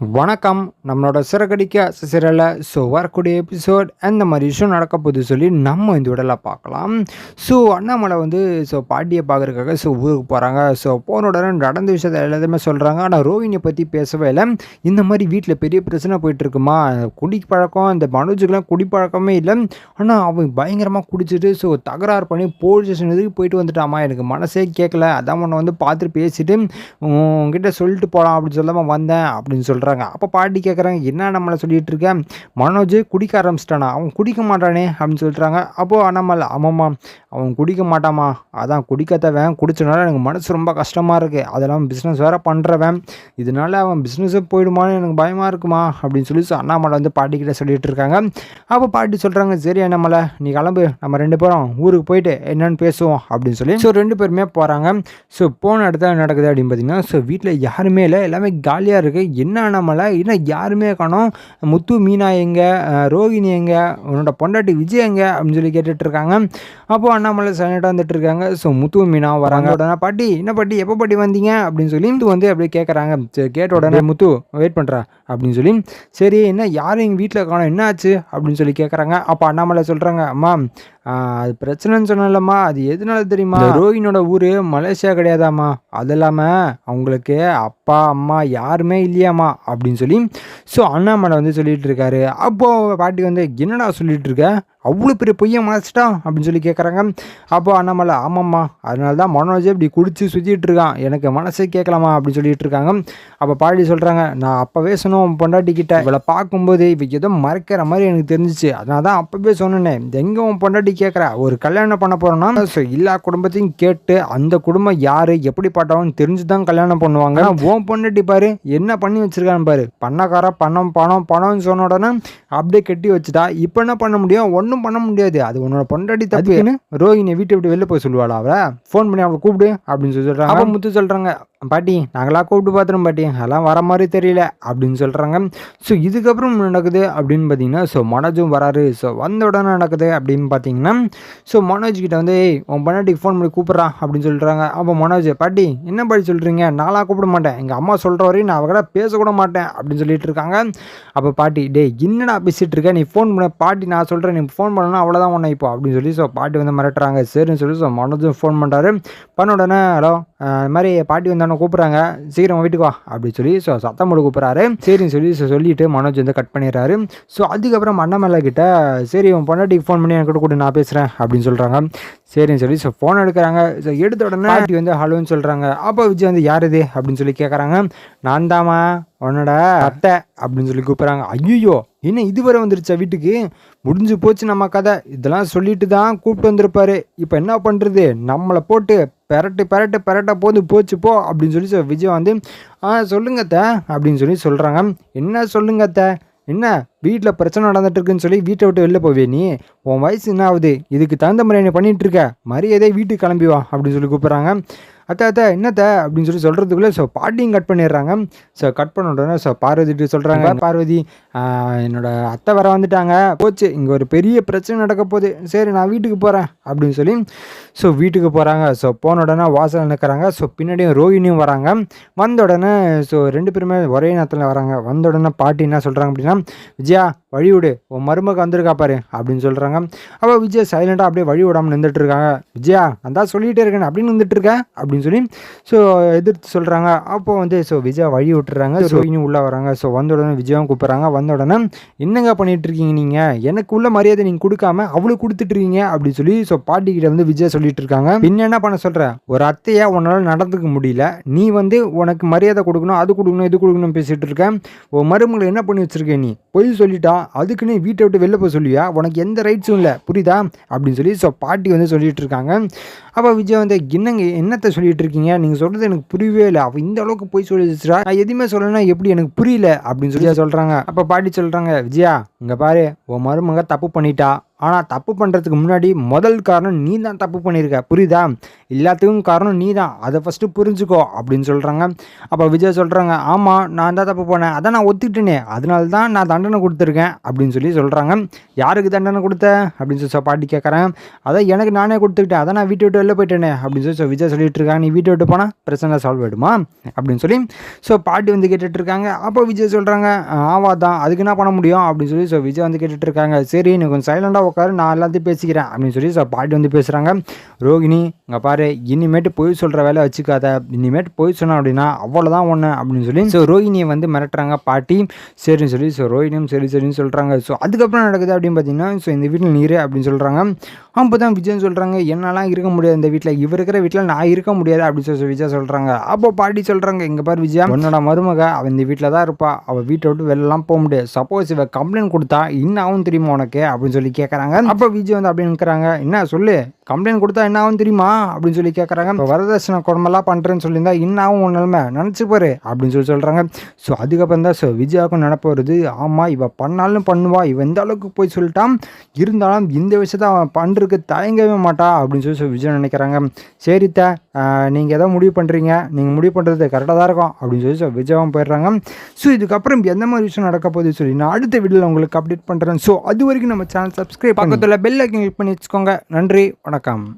வணக்கம். நம்மளோட சிறகடிக்க சிறல வரக்கூடிய எபிசோட் அந்த மாதிரி விஷயம் நடக்க போகுது சொல்லி நம்ம இந்த விடல பார்க்கலாம். அண்ணாமலை வந்து பாட்டியை பார்க்குறதுக்காக ஊருக்கு போகிறாங்க. போன உடனே நடந்த விஷயத்த எல்லாத்தையுமே சொல்கிறாங்க. ஆனால் ரோஹிணியை பற்றி பேசவே இல்லை. இந்த மாதிரி வீட்டில் பெரிய பிரச்சனை போயிட்டுருக்குமா, குடிப்பழக்கம், இந்த மனோஜுக்கெலாம் குடிப்பழக்கமே இல்லை. ஆனால் அவன் பயங்கரமாக குடிச்சிட்டு தகராறு பண்ணி போலீஸ் ஸ்டேஷன் எதுக்கு போயிட்டு வந்துட்டாமா, எனக்கு மனசே கேட்கல, அதான் உன்னை வந்து பார்த்துட்டு பேசிட்டு உங்ககிட்ட சொல்லிட்டு போகலாம் அப்படின்னு சொல்லாமல் வந்தேன் அப்படின்னு சொல்கிறாங்க. அப்போ பாட்டி கேட்குறாங்க, என்ன நம்மளை சொல்லிட்டு இருக்கேன், மனோஜ் குடிக்க ஆரம்பிச்சிட்டானா, அவன் குடிக்க மாட்டானே அப்படின்னு சொல்லிட்டுறாங்க. அப்போது அண்ணாமலை, ஆமாம்மா அவன் குடிக்க மாட்டாமா, அதான் குடிக்கத்தவன், குடிச்சனால எனக்கு மனசு ரொம்ப கஷ்டமாக இருக்குது, அதெல்லாம் பிஸ்னஸ் வேறு பண்ணுறவன், இதனால அவன் பிஸ்னஸே போயிடுமான்னு எனக்கு பயமாக இருக்குமா அப்படின்னு சொல்லி அண்ணாமலை வந்து பாட்டிக்கிட்ட சொல்லிட்டு இருக்காங்க. அப்போ பாட்டி சொல்கிறாங்க, சரி அண்ணாமலை நீ கிளம்பு, நம்ம ரெண்டு பேரும் ஊருக்கு போயிட்டு என்னென்னு பேசுவோம் அப்படின்னு சொல்லி ரெண்டு பேருமே போகிறாங்க. போன இடத்துல நடக்குது அப்படின்னு பார்த்தீங்கன்னா வீட்டில் யாருமே இல்லை, எல்லாமே காலியாக இருக்குது. என்ன அண்ணாமலை இன்னும் யாருமே காணோம், முத்து மீனா எங்கே, ரோகிணி எங்கே, உன்னோட பொண்டாட்டி விஜய் எங்கே அப்படின்னு சொல்லி கேட்டுட்ருக்காங்க. அப்போது அண்ணாமலை சைலண்டாக வந்துட்டு இருக்காங்க. முத்து மீனா வராங்க. உடனே பாட்டி, என்ன பாட்டி எப்போ பாட்டி வந்தீங்க அப்படின்னு சொல்லி வந்து அப்படியே கேட்குறாங்க. சரி கேட்ட உடனே முத்து வெயிட் பண்ணுறா அப்படின்னு சொல்லி, சரி என்ன யாரும் எங்கள் வீட்டில் காணோம், என்ன ஆச்சு அப்படின்னு சொல்லி கேட்குறாங்க. அப்போ அண்ணாமலை சொல்கிறாங்க, அம்மா அது பிரச்சனைன்னு சொன்னலம்மா, அது எதுனால தெரியுமா, ரோஹினோட ஊர் மலேசியா கிடையாதாம்மா, அது இல்லாமல் அவங்களுக்கு அப்பா அம்மா யாருமே இல்லையாம்மா அப்படின்னு சொல்லி அண்ணாமலை வந்து சொல்லிட்டு இருக்காரு. அப்போது பாட்டி வந்து, என்னடா சொல்லிட்டு இருக்க, அவ்வளோ பெரிய பொய்யை மறைச்சிட்டான் அப்படின்னு சொல்லி கேட்குறாங்க. அப்போ அண்ணாமலை, ஆமாம்மா அதனால தான் மனோஜே இப்படி குடிச்சு சுற்றிட்டு இருக்கான், எனக்கு மனசே கேட்கலாமா அப்படின்னு சொல்லிட்டு இருக்காங்க. அப்போ பாட்டி சொல்கிறாங்க, நான் அப்போவே சொன்னோம் பொண்டாட்டிக்கிட்ட, இவளை பார்க்கும்போது இப்போ ஏதோ மறைக்கிற மாதிரி எனக்கு தெரிஞ்சிச்சு, அதனால தான் அப்போவே சொன்னேன், எங்கே உன் பொண்டாட்டி கேட்குற, ஒரு கல்யாணம் பண்ண போகிறோன்னா எல்லா குடும்பத்தையும் கேட்டு அந்த குடும்பம் யார் எப்படிப்பட்டவன்னு தெரிஞ்சு தான் கல்யாணம் பண்ணுவாங்க. உன் பொண்டாட்டி பாரு என்ன பண்ணி வச்சிருக்கான்னு பாரு, பண்ணக்கார பணம் பணம் பணம்னு சொன்ன உடனே அப்படியே கட்டி வச்சுட்டா, இப்போ என்ன பண்ண முடியும், ஒன்றும் பண்ண முடியாது, அது உன்னோட பொண்டாட்டி தப்புன்னு ரோஹிணியை வீட்டை விட்டு வெளில போய் சொல்லுவாளா, அவளை ஃபோன் பண்ணி அவளை கூப்பிடு அப்படின்னு சொல்லி சொல்கிறாங்க. அப்போ முத்து சொல்கிறாங்க, பாட்டி நாங்களாம் கூப்பிட்டு பார்த்துறோம் பாட்டி, அதெல்லாம் வர மாதிரி தெரியல அப்படின்னு சொல்கிறாங்க. இதுக்கப்புறம் நடக்குது அப்படின்னு பார்த்தீங்கன்னா மனோஜும் வராரு. வந்த உடனே நடக்குது அப்படின்னு பார்த்தீங்கன்னா மனோஜ் கிட்ட வந்து, உன் பொண்டாட்டிக்கு ஃபோன் பண்ணி கூப்பிட்றான் அப்படின்னு சொல்கிறாங்க. அப்போ மனோஜ், பாட்டி என்ன பாட்டி சொல்கிறீங்க, நாளாக கூப்பிட மாட்டேன், எங்கள் அம்மா சொல்கிற வரையும் நான் அவகிட்ட பேசக்கூட மாட்டேன் அப்படின்னு சொல்லிட்டு இருக்காங்க. அப்போ பாட்டி, டே என்னடா பேசிகிட்டு இருக்க, நீ ஃபோன் பண்ண, பாட்டி நான் சொல்கிறேன் நீ ஃபோன் பண்ணணும் அவ்வளோதான் ஒன்று இப்போ அப்படின்னு சொல்லி பாட்டி வந்து மிரட்டுறாங்க. சரின்னு சொல்லி மனோஜும் ஃபோன் பண்ணுறாரு. பண்ண உடனே, ஹலோ இது மாதிரி பாட்டி வந்தானே கூப்பிட்றாங்க, சீக்கிரம் வீட்டுக்கு வா அப்படின்னு சொல்லி சத்தம் போட்டு கூப்பிட்றாரு. சரின்னு சொல்லி சொல்லிவிட்டு மனோஜ் வந்து கட் பண்ணிடுறாரு. அதுக்கப்புறம் அண்ணாமலை கிட்ட, சரி உன் பொண்டாட்டிக்கு ஃபோன் பண்ணி என்கிட்ட கூட நான் பேசுகிறேன் அப்படின்னு சொல்கிறாங்க. சரின்னு சொல்லி ஃபோன் எடுக்கிறாங்க. எடுத்த உடனே பாட்டி வந்து ஹலோன்னு சொல்கிறாங்க. அப்போ விஜய் வந்து யார் இது அப்படின்னு சொல்லி கேட்குறாங்க. நான் தாமா உன்னோட அத்தை அப்படின்னு சொல்லி கூப்பிட்றாங்க. ஐயோ என்ன இதுவரை வந்துருச்சா வீட்டுக்கு, முடிஞ்சு போச்சு நம்ம கதை, இதெல்லாம் சொல்லிட்டு தான் கூப்பிட்டு வந்திருப்பாரு, இப்போ என்ன பண்ணுறது, நம்மளை போட்டு பெரட்ட போச்சு போ அப்படின்னு சொல்லி விஜய் வந்து, சொல்லுங்க அத்தை அப்படின்னு சொல்லி சொல்கிறாங்க. என்ன சொல்லுங்க அத்தை, என்ன வீட்டில் பிரச்சனை நடந்துட்டு இருக்குன்னு சொல்லி வீட்டை விட்டு வெளில போவே, நீ உன் வயசு என்ன ஆகுது, இதுக்கு தகுந்த மாதிரி என்ன பண்ணிகிட்டு இருக்க, மரியாதையே வீட்டுக்கு கிளம்பி வா அப்படின்னு சொல்லி கூப்பிட்றாங்க. அத்தை என்னத்த அப்படின்னு சொல்லி சொல்கிறதுக்குள்ளே பாட்டியும் கட் பண்ணிடுறாங்க. கட் பண்ண உடனே பார்வதிட்டு சொல்கிறாங்க, பார்வதி என்னோட அத்தை வர வந்துட்டாங்க, போச்சு இங்கே ஒரு பெரிய பிரச்சனை நடக்க போகுது, சரி நான் வீட்டுக்கு போகிறேன் அப்படின்னு சொல்லி வீட்டுக்கு போகிறாங்க. போன உடனே வாசல் நிற்கிறாங்க. பின்னாடியும் ரோஹிணியும் வராங்க. வந்த உடனே ரெண்டு பேருமே ஒரே நேரத்தில் வராங்க. வந்த உடனே பாட்டி என்ன சொல்கிறாங்க அப்படின்னா, விஜயா வழி விடு, உன் மருமக வந்திருக்கா பாரு அப்படின்னு சொல்கிறாங்க. அப்போ விஜய் சைலண்டாக அப்படியே வழி விடாமல் நின்றுட்டு இருக்காங்க. விஜயா நான் தான் சொல்லிகிட்டே இருக்கேன் அப்படின்னு நின்றுட்டு இருக்கேன் அப்படின்னு சொல்லி எதிர்த்து சொல்கிறாங்க. அப்போ வந்து விஜயா வழி விட்டுறாங்க. ரோஹிணியும் உள்ளே வராங்க. வந்த உடனே விஜயாவும் கூப்பிட்றாங்க. வந்த உடனே என்னங்க பண்ணிட்டு இருக்கீங்க நீங்கள், எனக்கு உள்ள மரியாதை நீங்கள் கொடுக்காம அவளுக்கு கொடுத்துட்ருக்கீங்க அப்படின்னு சொல்லி பாட்டிக்கிட்ட வந்து விஜய் சொல்லிட்டு இருக்காங்க. பின்ன என்ன பண்ண சொல்கிற, ஒரு அத்தையா உன்னால் நடந்துக்க முடியல, நீ வந்து உனக்கு மரியாதை கொடுக்கணும், அது கொடுக்கணும், இது கொடுக்கணும் பேசிகிட்டு இருக்கேன், உன் மருமகளை என்ன பண்ணி வச்சிருக்கேன், நீ பொய் சொல்லிட்டா அதுக்குன்னு வீட்டை விட்டு வெளில போய் சொல்லுவியா, உனக்கு எந்த ரைட்ஸும் இல்லை புரியுதா அப்படின்னு சொல்லி பாட்டி வந்து சொல்லிட்டு இருக்காங்க. அப்போ விஜய் வந்து, என்னங்க என்னத்தை சொல்லிட்டு இருக்கீங்க, நீங்கள் சொல்கிறது எனக்கு புரியவே இல்லை, அவள் இந்த அளவுக்கு போய் சொல்லி வச்சுட்டா, நான் எதுவுமே சொல்லலைன்னா எப்படி எனக்கு புரியல அப்படின்னு சொல்லி சொல்கிறாங்க. அப்போ பாட்டி சொல்கிறாங்க, விஜயா இங்கே பாரு உன் மருமக தப்பு பண்ணிட்டா, ஆனால் தப்பு பண்ணுறதுக்கு முன்னாடி முதல் காரணம் நீ தான் தப்பு பண்ணியிருக்க, புரியுதா? எல்லாத்துக்கும் காரணம் நீ தான், அதை ஃபஸ்ட்டு புரிஞ்சுக்கோ அப்படின்னு சொல்கிறாங்க. அப்போ விஜய் சொல்கிறாங்க, ஆமாம் நான் தான் தப்பு பண்ணேன், அதான் நான் ஒத்துக்கிட்டேனே, அதனால தான் நான் தண்டனை கொடுத்துருக்கேன் அப்படின்னு சொல்கிறாங்க. யாருக்கு தண்டனை கொடுத்த அப்படின்னு சொல்லி பாட்டி கேட்குறேன். அதான் எனக்கு நானே கொடுத்துக்கிட்டேன், அதான் நான் வீட்டை விட்டு வெளில போயிட்டேனே அப்படின்னு சொல்லி விஜய் சொல்லிட்டு இருக்காங்க. நீ வீட்டை விட்டு போனால் பிரச்சனை சால்வ் ஆகிடுமா அப்படின்னு சொல்லி பாட்டி வந்து கேட்டுட்டு இருக்காங்க. அப்போ விஜய் சொல்கிறாங்க, ஆவாதான், அதுக்கு என்ன பண்ண முடியும் அப்படின்னு சொல்லி விஜய் வந்து கேட்டுட்டு இருக்காங்க. சரி நீ கொஞ்சம் சைலண்டாக உட்காரு, நான் எல்லாத்தையும் பேசிக்கிறேன் அப்படின்னு சொல்லி பாட்டி வந்து பேசுகிறாங்க. ரோகிணி இங்கே பாரு, இனிமேட்டு பொய் சொல்கிற வேலை வச்சுக்காத, இனிமேட்டு பொய் சொன்னா அப்படின்னா அவ்வளோதான் ஒன்று அப்படின்னு சொல்லி ரோஹிணியை வந்து மிரட்டுறாங்க பாட்டி. சரின்னு சொல்லி ரோஹிணியும் சரி சரின்னு சொல்கிறாங்க. அதுக்கப்புறம் நடக்குது அப்படின்னு பார்த்தீங்கன்னா இந்த வீட்டில் நீர் அப்படின்னு சொல்கிறாங்க. அப்போ தான் விஜயன் சொல்கிறாங்க, என்னெல்லாம் இருக்க முடியாது இந்த வீட்டில், இவர் இருக்கிற வீட்டில் நான் இருக்க முடியாது அப்படின்னு சொல்லி விஜய் சொல்கிறாங்க. அப்போ பாட்டி சொல்கிறாங்க, இங்கே பாரு விஜயா, உன்னோட மருமக அவள் இந்த வீட்டில் தான் இருப்பா, அவள் வீட்டை விட்டு வெளிலலாம் போக முடியாது. சப்போஸ் இவள் கம்ப்ளைண்ட் கொடுத்தா என்ன ஆகும் தெரியுமா உனக்கு அப்படின்னு சொல்லி கேட்குறாங்க. அப்போ விஜய் வந்து அப்படின்னு இருக்கிறாங்க, என்ன சொல்லு, கம்ப்ளைண்ட் கொடுத்தா என்ன ஆகும் தெரியுமா அப்படின்னு சொல்லி கேட்குறாங்க. இப்போ வரதட்சணை குடும்பம்லாம் பண்ணுறேன்னு சொல்லியிருந்தா என்ன ஆகும் உன் நிலைமை நினச்சி பாரு அப்படின்னு சொல்கிறாங்க. அதுக்கப்புறம் தான் விஜயாவுக்கும் நினப்பு வருது, ஆமாம் இவள் பண்ணாலும் பண்ணுவா, இவன் எந்த அளவுக்கு போய் சொல்லிட்டான், இருந்தாலும் இந்த விஷயத்த அவன் பண்ணுறதுக்கு தயங்கவே மாட்டா அப்படின்னு சொல்லி விஜய் நினைக்கிறாங்க. சரித்தா, நீங்கள் எதாவது முடிவு பண்ணுறீங்க, நீங்கள் முடிவு பண்ணுறது கரெக்டாக தான் இருக்கும் அப்படின்னு சொல்லி விஜயாவும் போயிடுறாங்க. இதுக்கப்புறம் எந்த மாதிரி விஷயம் நடக்க போகுது சொல்லி நான் அடுத்த வீடியோவில் உங்களுக்கு அப்டேட் பண்ணுறேன். அது வரைக்கும் நம்ம சேனல் சப்ஸ்கிரைப் பக்கத்தில் பெல் ஐக்கன் கிளிக் பண்ணி வச்சுக்கோங்க. நன்றி, வணக்கம்.